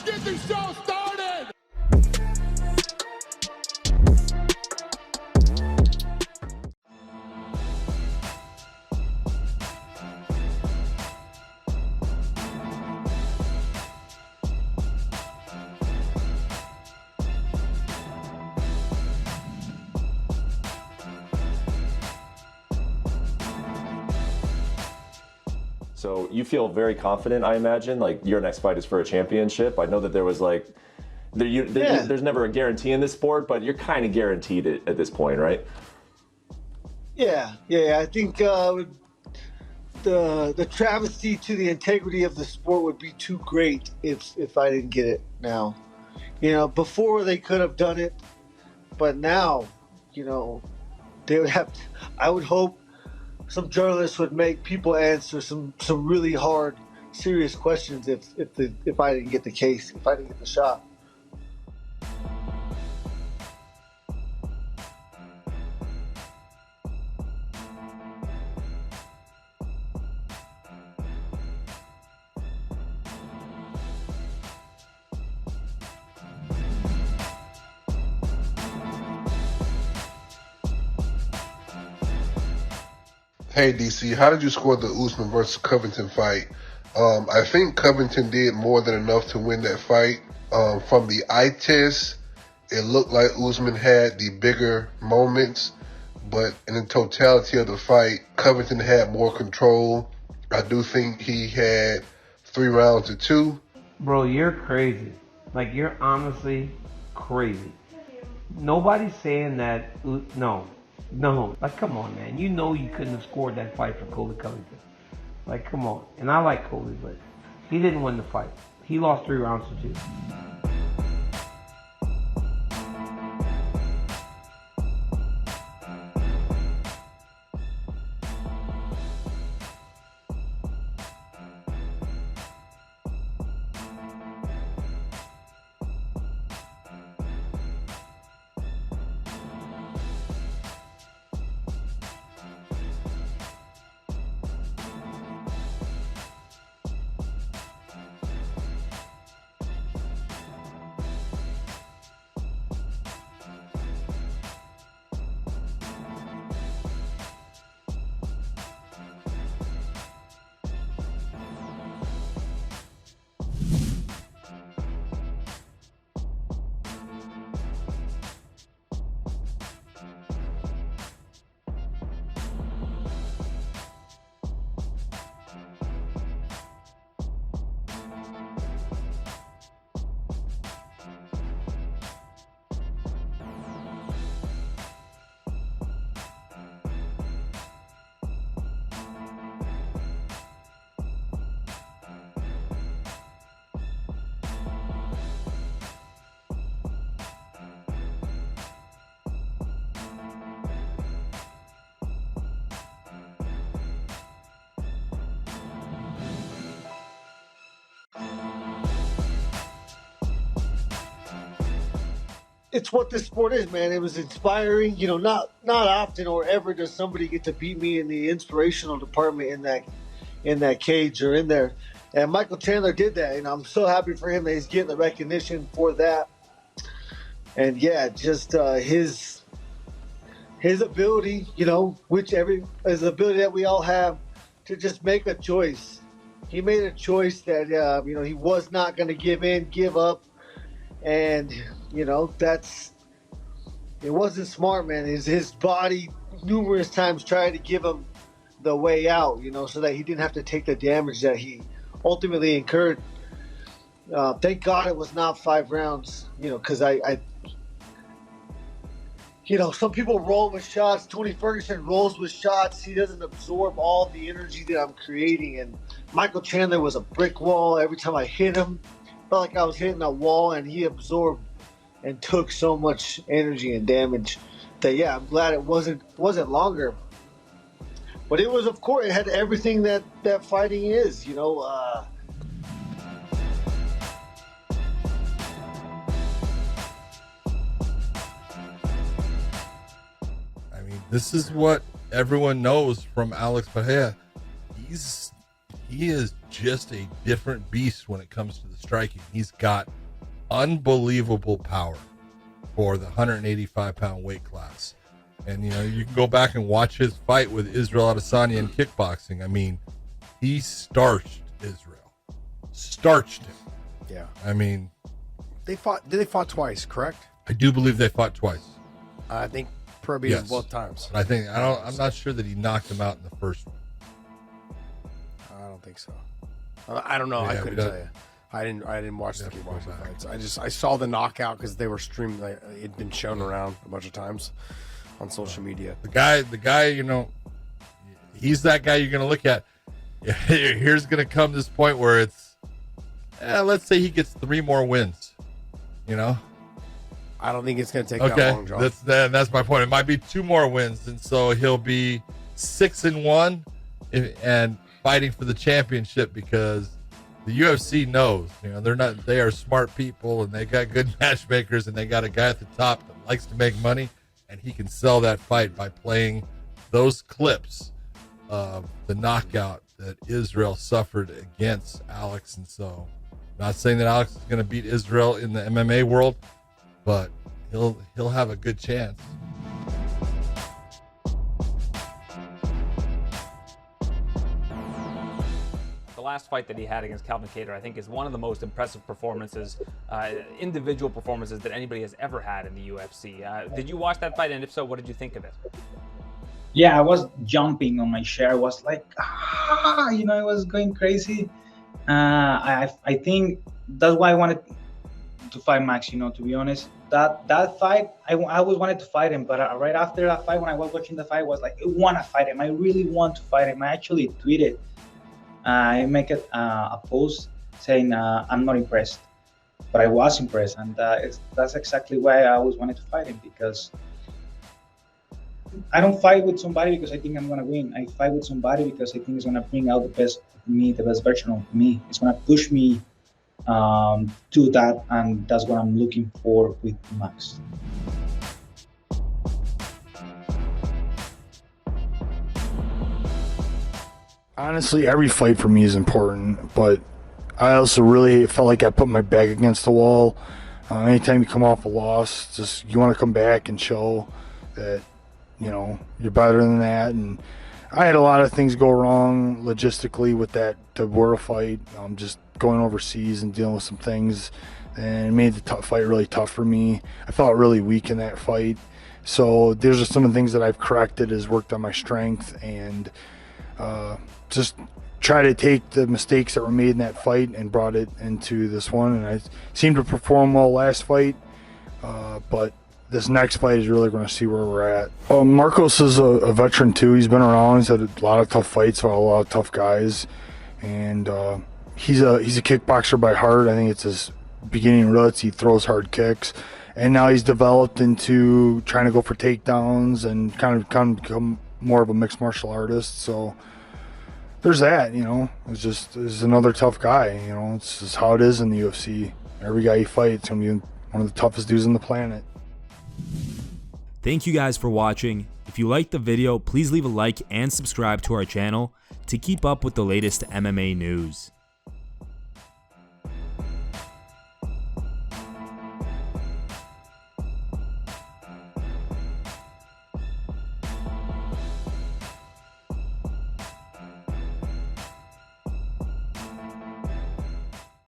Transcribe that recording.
get the show started! So you feel very confident, I imagine, like your next fight is for a championship. I know that there was like, there's never a guarantee in this sport, but you're kind of guaranteed it at this point, right? Yeah. I think the travesty to the integrity of the sport would be too great if I didn't get it now. You know, before they could have done it, but now, you know, they would have. I would hope some journalists would make people answer some really hard, serious questions if I didn't get the case, if I didn't get the shot. Hey DC, how did you score the Usman versus Covington fight? I think Covington did more than enough to win that fight. From the eye test, it looked like Usman had the bigger moments, but in the totality of the fight, Covington had more control. I do think he had 3 rounds to 2. Bro, you're crazy. Like, you're honestly crazy. Nobody's saying that. No. Like, come on, man. You know you couldn't have scored that fight for Colby Covington. Like, come on. And I like Colby, but he didn't win the fight. He lost 3 rounds to 2. It's what this sport is, man. It was inspiring. You know, not often or ever does somebody get to beat me in the inspirational department in that cage or in there. And Michael Chandler did that, and I'm so happy for him that he's getting the recognition for that. And yeah, just his ability, you know, his ability that we all have to just make a choice. He made a choice that you know, he was not going to give up. And, you know, it wasn't smart, man. His body numerous times tried to give him the way out, you know, so that he didn't have to take the damage that he ultimately incurred. Thank God it was not 5 rounds, you know, because you know, some people roll with shots. Tony Ferguson rolls with shots. He doesn't absorb all the energy that I'm creating. And Michael Chandler was a brick wall. Every time I hit him, felt like I was hitting a wall, and he absorbed and took so much energy and damage that, yeah, I'm glad it wasn't longer. But it was, of course, it had everything that fighting is, you know. I mean, this is what everyone knows from Alex Pereira. he is just a different beast when it comes to the striking. He's got unbelievable power for the 185-pound weight class. And, you know, you can go back and watch his fight with Israel Adesanya in kickboxing. I mean, he starched Israel. Starched him. Yeah. I mean, They fought twice, correct? I do believe they fought twice. I think Pereira beat him both times. But I'm not sure that he knocked him out in the first one. I don't think so. I don't know. Yeah, I couldn't tell you. I didn't watch the kickboxing fights. I saw the knockout because they were streamed. It'd been shown around a bunch of times on social media. The guy, you know, he's that guy you're going to look at. Here's going to come this point where it's, let's say he gets 3 more wins. You know, I don't think it's going to take that long, John. That's my point. It might be 2 more wins, and so he'll be 6-1 and fighting for the championship, because the UFC knows, you know, they are smart people, and they got good matchmakers, and they got a guy at the top that likes to make money, and he can sell that fight by playing those clips of the knockout that Israel suffered against Alex. And so, not saying that Alex is going to beat Israel in the MMA world, but he'll have a good chance. The last fight that he had against Calvin Kattar, I think, is one of the most impressive performances, individual performances that anybody has ever had in the UFC. Did you watch that fight? And if so, what did you think of it? Yeah, I was jumping on my chair. I was like, you know, I was going crazy. I think that's why I wanted to fight Max, you know, to be honest. That fight, I always wanted to fight him, but right after that fight, when I was watching the fight, I was like, I want to fight him. I really want to fight him. I actually tweeted, I make a post saying, I'm not impressed, but I was impressed. And that's exactly why I always wanted to fight him, because I don't fight with somebody because I think I'm going to win. I fight with somebody because I think it's going to bring out the best of me, the best version of me. It's going to push me to that, and that's what I'm looking for with Max. Honestly, every fight for me is important, but I also really felt like I put my back against the wall. Anytime you come off a loss, just you want to come back and show that, you know, you're better than that. And I had a lot of things go wrong logistically with that Pereira fight. Just going overseas and dealing with some things, and it made the fight really tough for me. I felt really weak in that fight. So there's just some of the things that I've corrected, has worked on my strength, and just try to take the mistakes that were made in that fight and brought it into this one. And I seemed to perform well last fight, but this next fight is really going to see where we're at. Marcos is a veteran too. He's been around. He's had a lot of tough fights with a lot of tough guys, and he's a kickboxer by heart. I think it's his beginning roots. He throws hard kicks, and now he's developed into trying to go for takedowns and kind of become more of a mixed martial artist. So there's that, you know. It's another tough guy, you know. It's just how it is in the UFC. Every guy you fight, it's gonna be one of the toughest dudes on the planet. Thank you guys for watching. If you liked the video, please leave a like and subscribe to our channel to keep up with the latest MMA news.